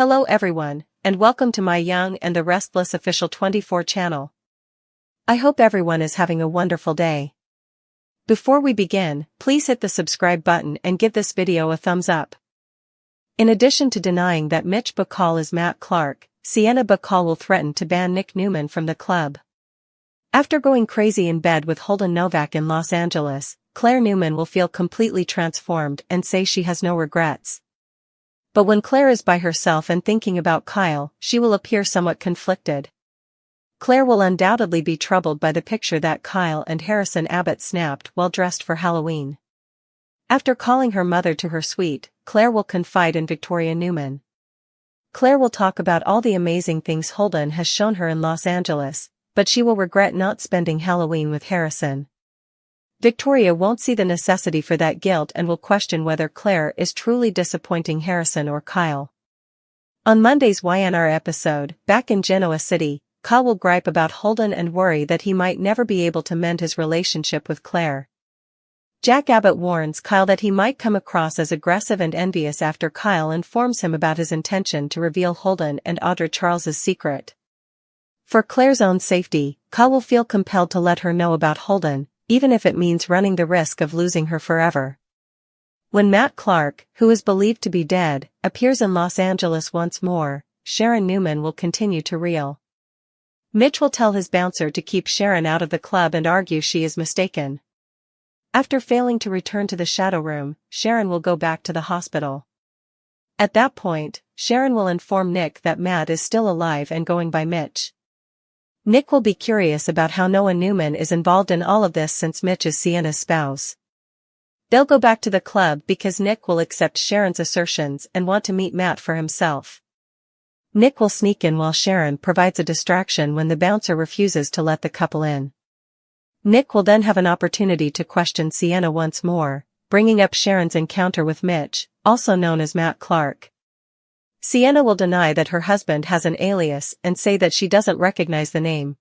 Hello everyone, and welcome to my Young and the Restless official 24 channel. I hope everyone is having a wonderful day. Before we begin, please hit the subscribe button and give this video a thumbs up. In addition to denying that Mitch Bacall is Matt Clark, Sienna Bacall will threaten to ban Nick Newman from the club. After going crazy in bed with Holden Novak in Los Angeles, Claire Newman will feel completely transformed and say she has no regrets. But when Claire is by herself and thinking about Kyle, she will appear somewhat conflicted. Claire will undoubtedly be troubled by the picture that Kyle and Harrison Abbott snapped while dressed for Halloween. After calling her mother to her suite, Claire will confide in Victoria Newman. Claire will talk about all the amazing things Holden has shown her in Los Angeles, but she will regret not spending Halloween with Harrison. Victoria won't see the necessity for that guilt and will question whether Claire is truly disappointing Harrison or Kyle. On Monday's YNR episode, back in Genoa City, Kyle will gripe about Holden and worry that he might never be able to mend his relationship with Claire. Jack Abbott warns Kyle that he might come across as aggressive and envious after Kyle informs him about his intention to reveal Holden and Audra Charles's secret. For Claire's own safety, Kyle will feel compelled to let her know about Holden, even if it means running the risk of losing her forever. When Matt Clark, who is believed to be dead, appears in Los Angeles once more, Sharon Newman will continue to reel. Mitch will tell his bouncer to keep Sharon out of the club and argue she is mistaken. After failing to return to the shadow room, Sharon will go back to the hospital. At that point, Sharon will inform Nick that Matt is still alive and going by Mitch. Nick will be curious about how Noah Newman is involved in all of this since Mitch is Sienna's spouse. They'll go back to the club because Nick will accept Sharon's assertions and want to meet Matt for himself. Nick will sneak in while Sharon provides a distraction when the bouncer refuses to let the couple in. Nick will then have an opportunity to question Sienna once more, bringing up Sharon's encounter with Mitch, also known as Matt Clark. Sienna will deny that her husband has an alias and say that she doesn't recognize the name.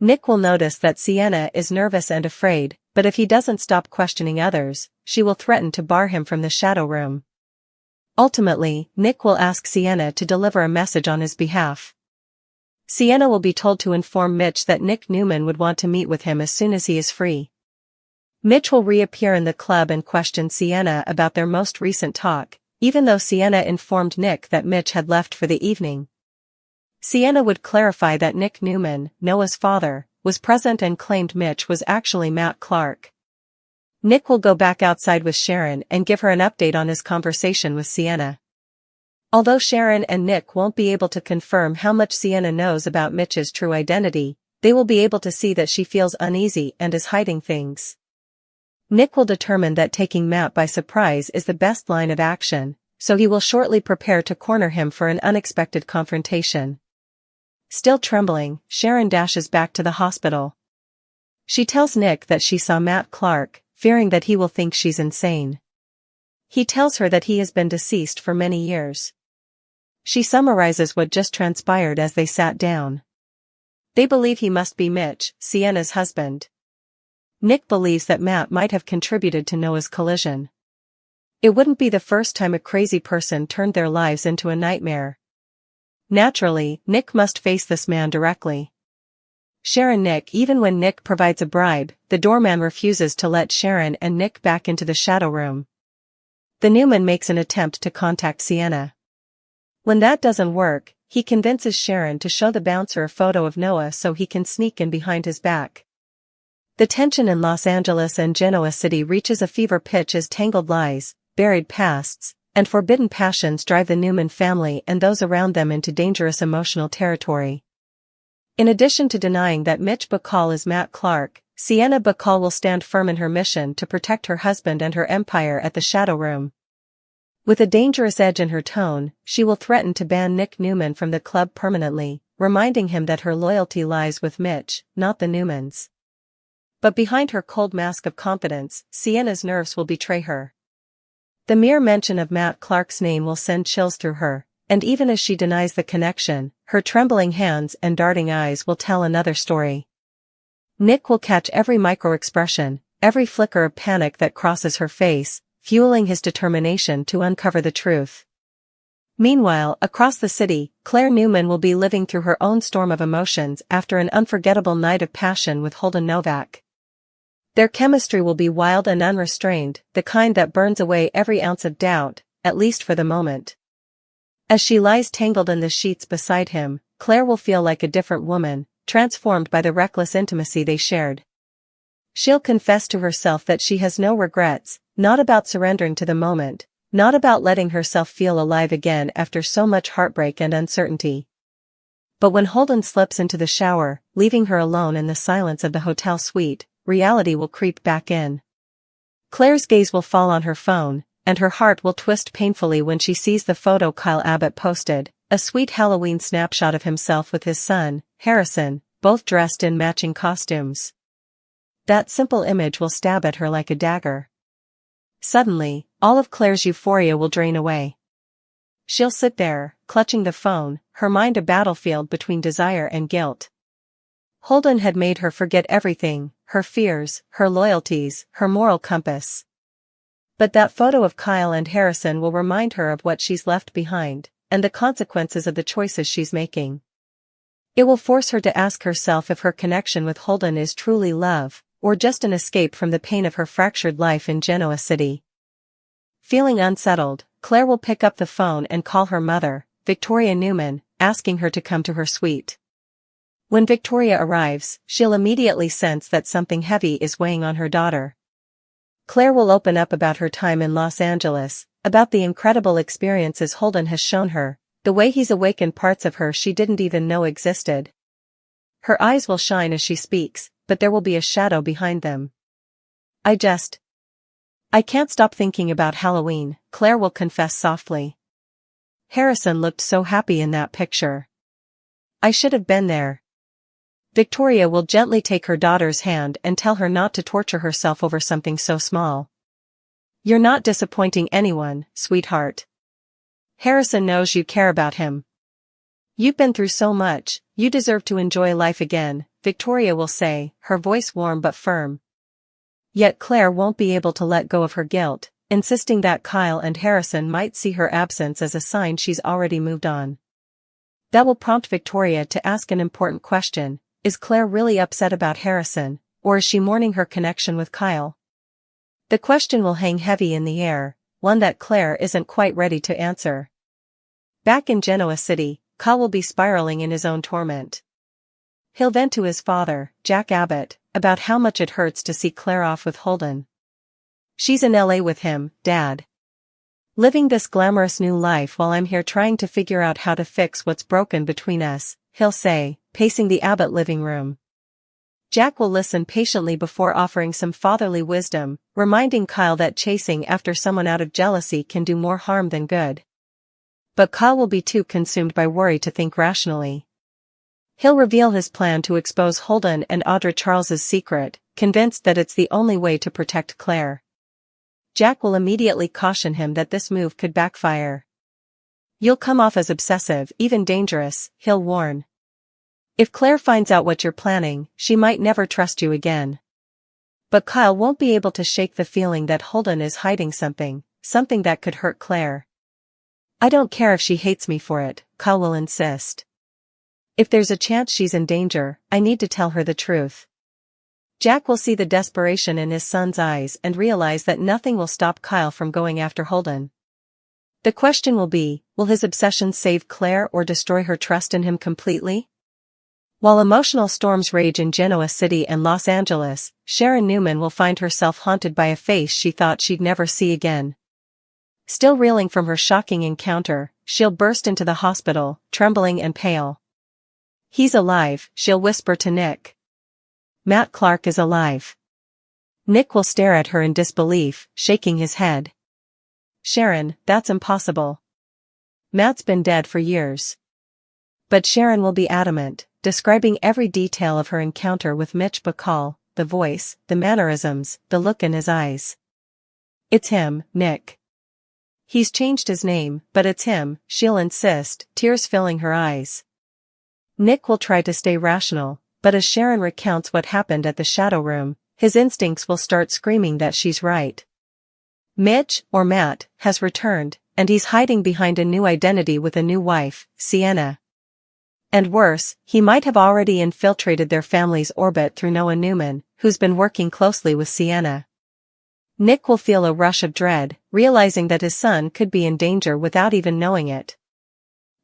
Nick will notice that Sienna is nervous and afraid, but if he doesn't stop questioning others, she will threaten to bar him from the shadow room. Ultimately, Nick will ask Sienna to deliver a message on his behalf. Sienna will be told to inform Mitch that Nick Newman would want to meet with him as soon as he is free. Mitch will reappear in the club and question Sienna about their most recent talk, even though Sienna informed Nick that Mitch had left for the evening. Sienna would clarify that Nick Newman, Noah's father, was present and claimed Mitch was actually Matt Clark. Nick will go back outside with Sharon and give her an update on his conversation with Sienna. Although Sharon and Nick won't be able to confirm how much Sienna knows about Mitch's true identity, they will be able to see that she feels uneasy and is hiding things. Nick will determine that taking Matt by surprise is the best line of action, so he will shortly prepare to corner him for an unexpected confrontation. Still trembling, Sharon dashes back to the hospital. She tells Nick that she saw Matt Clark, fearing that he will think she's insane. He tells her that he has been deceased for many years. She summarizes what just transpired as they sat down. They believe he must be Mitch, Sienna's husband. Nick believes that Matt might have contributed to Noah's collision. It wouldn't be the first time a crazy person turned their lives into a nightmare. Naturally, Nick must face this man directly. Sharon Nick Even when Nick provides a bribe, the doorman refuses to let Sharon and Nick back into the shadow room. The Newman makes an attempt to contact Sienna. When that doesn't work, he convinces Sharon to show the bouncer a photo of Noah so he can sneak in behind his back. The tension in Los Angeles and Genoa City reaches a fever pitch as tangled lies, buried pasts, and forbidden passions drive the Newman family and those around them into dangerous emotional territory. In addition to denying that Mitch Bacall is Matt Clark, Sienna Bacall will stand firm in her mission to protect her husband and her empire at the shadow room. With a dangerous edge in her tone, she will threaten to ban Nick Newman from the club permanently, reminding him that her loyalty lies with Mitch, not the Newmans. But behind her cold mask of confidence, Sienna's nerves will betray her. The mere mention of Matt Clark's name will send chills through her, and even as she denies the connection, her trembling hands and darting eyes will tell another story. Nick will catch every micro-expression, every flicker of panic that crosses her face, fueling his determination to uncover the truth. Meanwhile, across the city, Claire Newman will be living through her own storm of emotions after an unforgettable night of passion with Holden Novak. Their chemistry will be wild and unrestrained, the kind that burns away every ounce of doubt, at least for the moment. As she lies tangled in the sheets beside him, Claire will feel like a different woman, transformed by the reckless intimacy they shared. She'll confess to herself that she has no regrets, not about surrendering to the moment, not about letting herself feel alive again after so much heartbreak and uncertainty. But when Holden slips into the shower, leaving her alone in the silence of the hotel suite, reality will creep back in. Claire's gaze will fall on her phone, and her heart will twist painfully when she sees the photo Kyle Abbott posted, a sweet Halloween snapshot of himself with his son, Harrison, both dressed in matching costumes. That simple image will stab at her like a dagger. Suddenly, all of Claire's euphoria will drain away. She'll sit there, clutching the phone, her mind a battlefield between desire and guilt. Holden had made her forget everything, her fears, her loyalties, her moral compass. But that photo of Kyle and Harrison will remind her of what she's left behind, and the consequences of the choices she's making. It will force her to ask herself if her connection with Holden is truly love, or just an escape from the pain of her fractured life in Genoa City. Feeling unsettled, Claire will pick up the phone and call her mother, Victoria Newman, asking her to come to her suite. When Victoria arrives, she'll immediately sense that something heavy is weighing on her daughter. Claire will open up about her time in Los Angeles, about the incredible experiences Holden has shown her, the way he's awakened parts of her she didn't even know existed. Her eyes will shine as she speaks, but there will be a shadow behind them. I can't stop thinking about Halloween, Claire will confess softly. Harrison looked so happy in that picture. I should have been there. Victoria will gently take her daughter's hand and tell her not to torture herself over something so small. You're not disappointing anyone, sweetheart. Harrison knows you care about him. You've been through so much, you deserve to enjoy life again, Victoria will say, her voice warm but firm. Yet Claire won't be able to let go of her guilt, insisting that Kyle and Harrison might see her absence as a sign she's already moved on. That will prompt Victoria to ask an important question: is Claire really upset about Harrison, or is she mourning her connection with Kyle? The question will hang heavy in the air, one that Claire isn't quite ready to answer. Back in Genoa City, Kyle will be spiraling in his own torment. He'll vent to his father, Jack Abbott, about how much it hurts to see Claire off with Holden. She's in LA with him, Dad. Living this glamorous new life while I'm here trying to figure out how to fix what's broken between us, he'll say, pacing the Abbott living room. Jack will listen patiently before offering some fatherly wisdom, reminding Kyle that chasing after someone out of jealousy can do more harm than good. But Kyle will be too consumed by worry to think rationally. He'll reveal his plan to expose Holden and Audra Charles's secret, convinced that it's the only way to protect Claire. Jack will immediately caution him that this move could backfire. You'll come off as obsessive, even dangerous, he'll warn. If Claire finds out what you're planning, she might never trust you again. But Kyle won't be able to shake the feeling that Holden is hiding something that could hurt Claire. I don't care if she hates me for it, Kyle will insist. If there's a chance she's in danger, I need to tell her the truth. Jack will see the desperation in his son's eyes and realize that nothing will stop Kyle from going after Holden. The question will be, will his obsession save Claire or destroy her trust in him completely? While emotional storms rage in Genoa City and Los Angeles, Sharon Newman will find herself haunted by a face she thought she'd never see again. Still reeling from her shocking encounter, she'll burst into the hospital, trembling and pale. He's alive, she'll whisper to Nick. Matt Clark is alive. Nick will stare at her in disbelief, shaking his head. Sharon, that's impossible. Matt's been dead for years. But Sharon will be adamant, describing every detail of her encounter with Mitch Bacall, the voice, the mannerisms, the look in his eyes. It's him, Nick. He's changed his name, but it's him, she'll insist, tears filling her eyes. Nick will try to stay rational, but as Sharon recounts what happened at the shadow room, his instincts will start screaming that she's right. Mitch, or Matt, has returned, and he's hiding behind a new identity with a new wife, Sienna. And worse, he might have already infiltrated their family's orbit through Noah Newman, who's been working closely with Sienna. Nick will feel a rush of dread, realizing that his son could be in danger without even knowing it.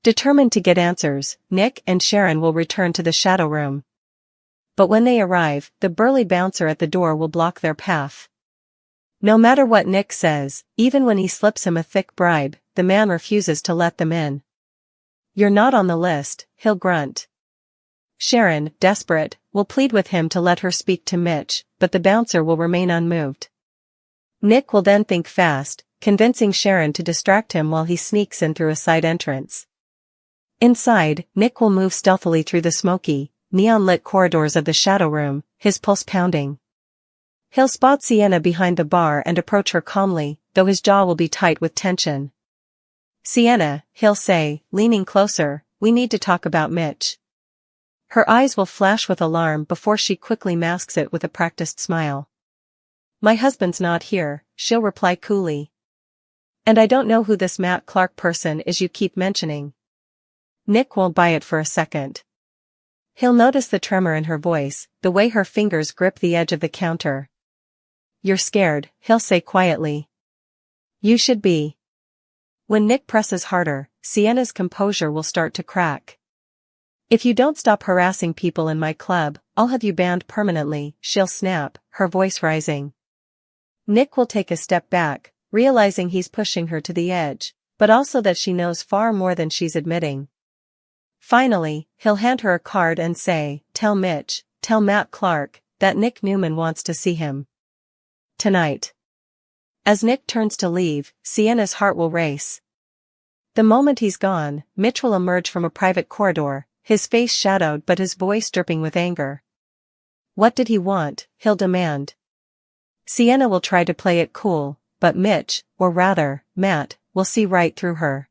Determined to get answers, Nick and Sharon will return to the shadow room. But when they arrive, the burly bouncer at the door will block their path. No matter what Nick says, even when he slips him a thick bribe, the man refuses to let them in. "You're not on the list," he'll grunt. Sharon, desperate, will plead with him to let her speak to Mitch, but the bouncer will remain unmoved. Nick will then think fast, convincing Sharon to distract him while he sneaks in through a side entrance. Inside, Nick will move stealthily through the smoky, neon-lit corridors of the shadow room, his pulse pounding. He'll spot Sienna behind the bar and approach her calmly, though his jaw will be tight with tension. "Sienna," he'll say, leaning closer, "we need to talk about Mitch." Her eyes will flash with alarm before she quickly masks it with a practiced smile. "My husband's not here," she'll reply coolly. "And I don't know who this Matt Clark person is you keep mentioning." Nick won't buy it for a second. He'll notice the tremor in her voice, the way her fingers grip the edge of the counter. "You're scared," he'll say quietly. "You should be." When Nick presses harder, Sienna's composure will start to crack. "If you don't stop harassing people in my club, I'll have you banned permanently," she'll snap, her voice rising. Nick will take a step back, realizing he's pushing her to the edge, but also that she knows far more than she's admitting. Finally, he'll hand her a card and say, "Tell Mitch, tell Matt Clark, that Nick Newman wants to see him. Tonight." As Nick turns to leave, Sienna's heart will race. The moment he's gone, Mitch will emerge from a private corridor, his face shadowed but his voice dripping with anger. "What did he want?" he'll demand. Sienna will try to play it cool, but Mitch, or rather, Matt, will see right through her.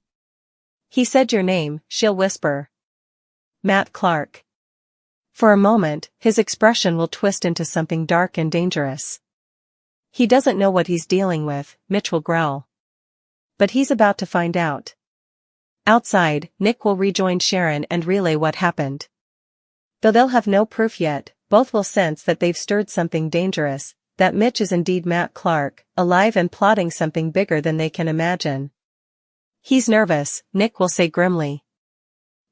"He said your name," she'll whisper. "Matt Clark." For a moment, his expression will twist into something dark and dangerous. "He doesn't know what he's dealing with," Mitch will growl. But he's about to find out. Outside, Nick will rejoin Sharon and relay what happened. Though they'll have no proof yet, both will sense that they've stirred something dangerous, that Mitch is indeed Matt Clark, alive and plotting something bigger than they can imagine. "He's nervous," Nick will say grimly.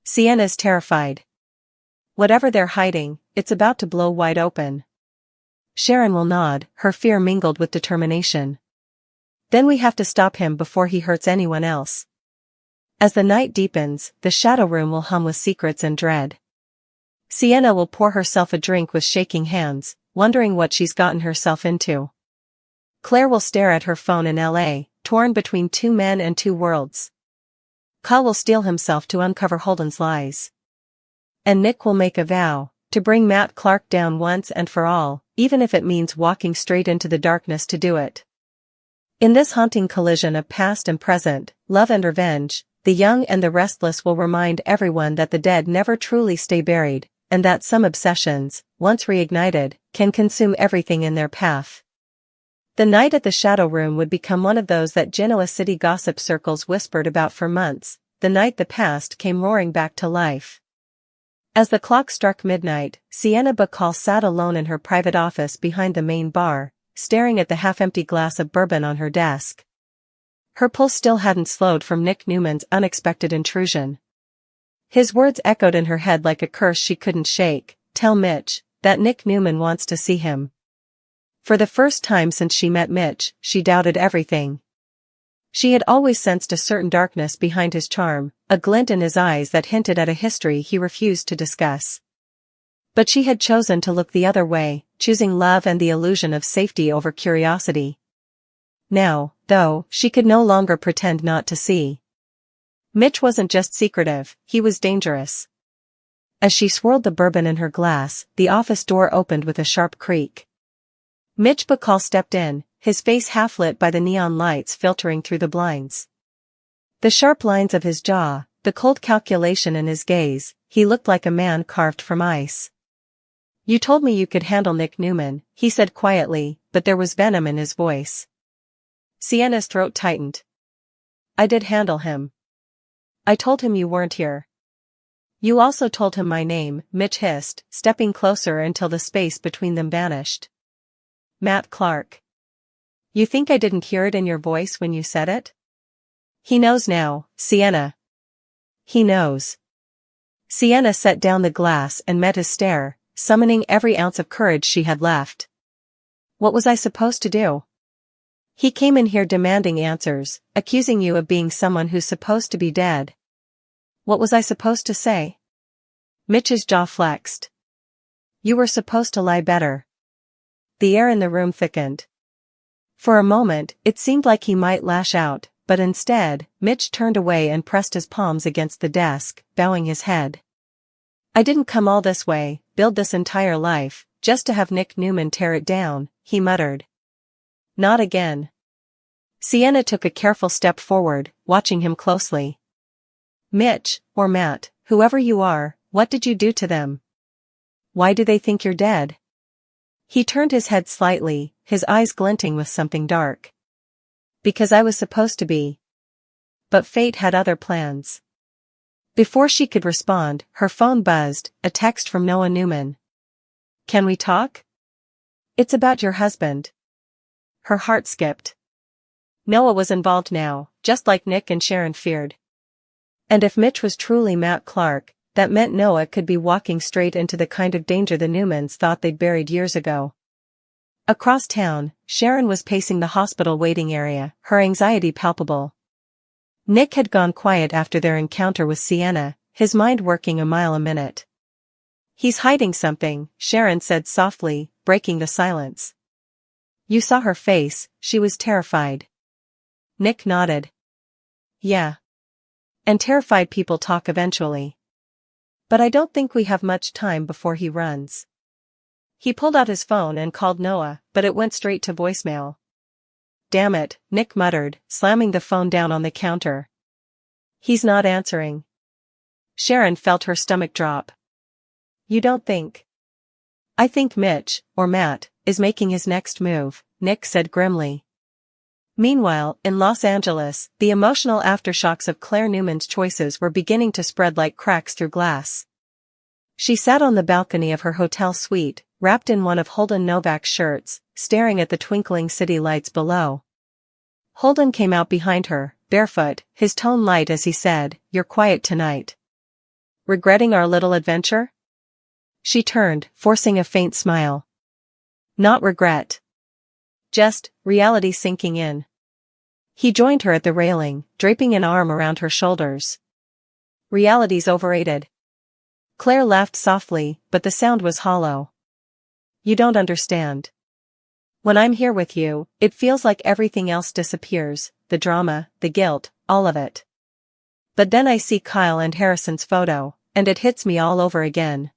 Sienna's terrified. Whatever they're hiding, it's about to blow wide open. Sharon will nod, her fear mingled with determination. "Then we have to stop him before he hurts anyone else." As the night deepens, the shadow room will hum with secrets and dread. Sienna will pour herself a drink with shaking hands, wondering what she's gotten herself into. Claire will stare at her phone in LA, torn between two men and two worlds. Kyle will steel himself to uncover Holden's lies. And Nick will make a vow, to bring Matt Clark down once and for all, even if it means walking straight into the darkness to do it. In this haunting collision of past and present, love and revenge, the young and the restless will remind everyone that the dead never truly stay buried, and that some obsessions, once reignited, can consume everything in their path. The night at the Shadow Room would become one of those that Genoa city gossip circles whispered about for months, the night the past came roaring back to life. As the clock struck midnight, Sienna Bacall sat alone in her private office behind the main bar, staring at the half-empty glass of bourbon on her desk. Her pulse still hadn't slowed from Nick Newman's unexpected intrusion. His words echoed in her head like a curse she couldn't shake, "Tell Mitch, that Nick Newman wants to see him." For the first time since she met Mitch, she doubted everything. She had always sensed a certain darkness behind his charm, a glint in his eyes that hinted at a history he refused to discuss. But she had chosen to look the other way, choosing love and the illusion of safety over curiosity. Now, though, she could no longer pretend not to see. Mitch wasn't just secretive, he was dangerous. As she swirled the bourbon in her glass, the office door opened with a sharp creak. Mitch Bacall stepped in, his face half-lit by the neon lights filtering through the blinds. The sharp lines of his jaw, the cold calculation in his gaze, he looked like a man carved from ice. "You told me you could handle Nick Newman," he said quietly, but there was venom in his voice. Sienna's throat tightened. I did handle him. I told him you weren't here. You also told him my name, Mitch hissed, stepping closer until the space between them vanished. Matt Clark. You think I didn't hear it in your voice when you said it? He knows now, Sienna. He knows. Sienna set down the glass and met his stare, summoning every ounce of courage she had left. What was I supposed to do? He came in here demanding answers, accusing you of being someone who's supposed to be dead. What was I supposed to say? Mitch's jaw flexed. You were supposed to lie better. The air in the room thickened. For a moment, it seemed like he might lash out, but instead, Mitch turned away and pressed his palms against the desk, bowing his head. I didn't come all this way, build this entire life, just to have Nick Newman tear it down, he muttered. Not again. Sienna took a careful step forward, watching him closely. Mitch, or Matt, whoever you are, what did you do to them? Why do they think you're dead? He turned his head slightly, his eyes glinting with something dark. Because I was supposed to be. But fate had other plans. Before she could respond, her phone buzzed, a text from Noah Newman. Can we talk? It's about your husband. Her heart skipped. Noah was involved now, just like Nick and Sharon feared. And if Mitch was truly Matt Clark, that meant Noah could be walking straight into the kind of danger the Newmans thought they'd buried years ago. Across town, Sharon was pacing the hospital waiting area, her anxiety palpable. Nick had gone quiet after their encounter with Sienna, his mind working a mile a minute. He's hiding something, Sharon said softly, breaking the silence. You saw her face, she was terrified. Nick nodded. Yeah. And terrified people talk eventually. But I don't think we have much time before he runs. He pulled out his phone and called Noah, but it went straight to voicemail. Damn it, Nick muttered, slamming the phone down on the counter. He's not answering. Sharon felt her stomach drop. You don't think? I think Mitch, or Matt, is making his next move, Nick said grimly. Meanwhile, in Los Angeles, the emotional aftershocks of Claire Newman's choices were beginning to spread like cracks through glass. She sat on the balcony of her hotel suite, wrapped in one of Holden Novak's shirts, staring at the twinkling city lights below. Holden came out behind her, barefoot, his tone light as he said, You're quiet tonight. Regretting our little adventure? She turned, forcing a faint smile. Not regret. Just, reality sinking in. He joined her at the railing, draping an arm around her shoulders. Reality's overrated. Claire laughed softly, but the sound was hollow. You don't understand. When I'm here with you, it feels like everything else disappears, the drama, the guilt, all of it. But then I see Kyle and Harrison's photo, and it hits me all over again.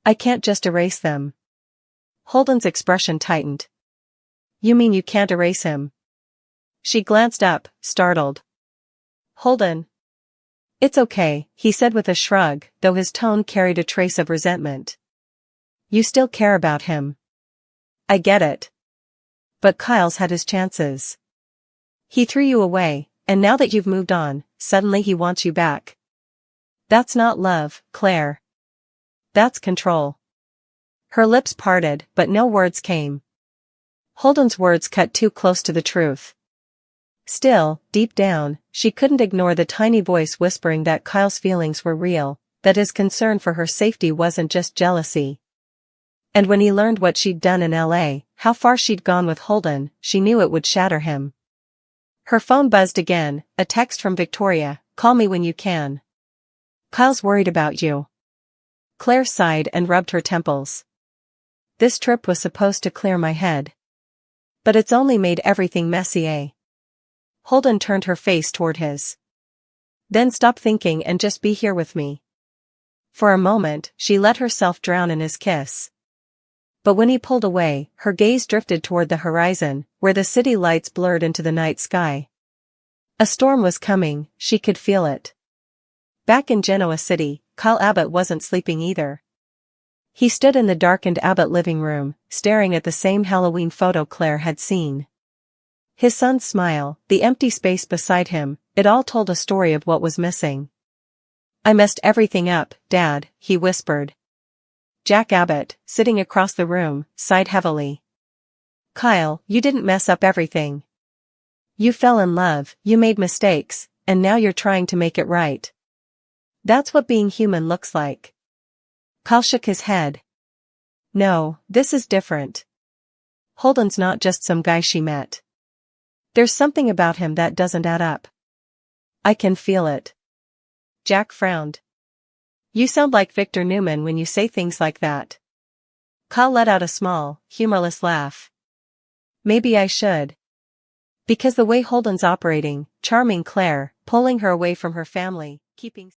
I can't just erase them. Holden's expression tightened. You mean you can't erase him? She glanced up, startled. Holden. It's okay, he said with a shrug, though his tone carried a trace of resentment. You still care about him. I get it. But Kyle's had his chances. He threw you away, and now that you've moved on, suddenly he wants you back. That's not love, Claire. That's control. Her lips parted, but no words came. Holden's words cut too close to the truth. Still, deep down, she couldn't ignore the tiny voice whispering that Kyle's feelings were real, that his concern for her safety wasn't just jealousy. And when he learned what she'd done in LA, how far she'd gone with Holden, she knew it would shatter him. Her phone buzzed again, a text from Victoria, Call me when you can. Kyle's worried about you. Claire sighed and rubbed her temples. This trip was supposed to clear my head. But it's only made everything messy, eh? Holden turned her face toward his. Then stop thinking and just be here with me. For a moment, she let herself drown in his kiss. But when he pulled away, her gaze drifted toward the horizon, where the city lights blurred into the night sky. A storm was coming, she could feel it. Back in Genoa City, Kyle Abbott wasn't sleeping either. He stood in the darkened Abbott living room, staring at the same Halloween photo Claire had seen. His son's smile, the empty space beside him, it all told a story of what was missing. I messed everything up, Dad, he whispered. Jack Abbott, sitting across the room, sighed heavily. Kyle, you didn't mess up everything. You fell in love, you made mistakes, and now you're trying to make it right. That's what being human looks like. Kyle shook his head. No, this is different. Holden's not just some guy she met. There's something about him that doesn't add up. I can feel it. Jack frowned. You sound like Victor Newman when you say things like that. Kyle let out a small, humorless laugh. Maybe I should. Because the way Holden's operating, charming Claire, pulling her away from her family, keeping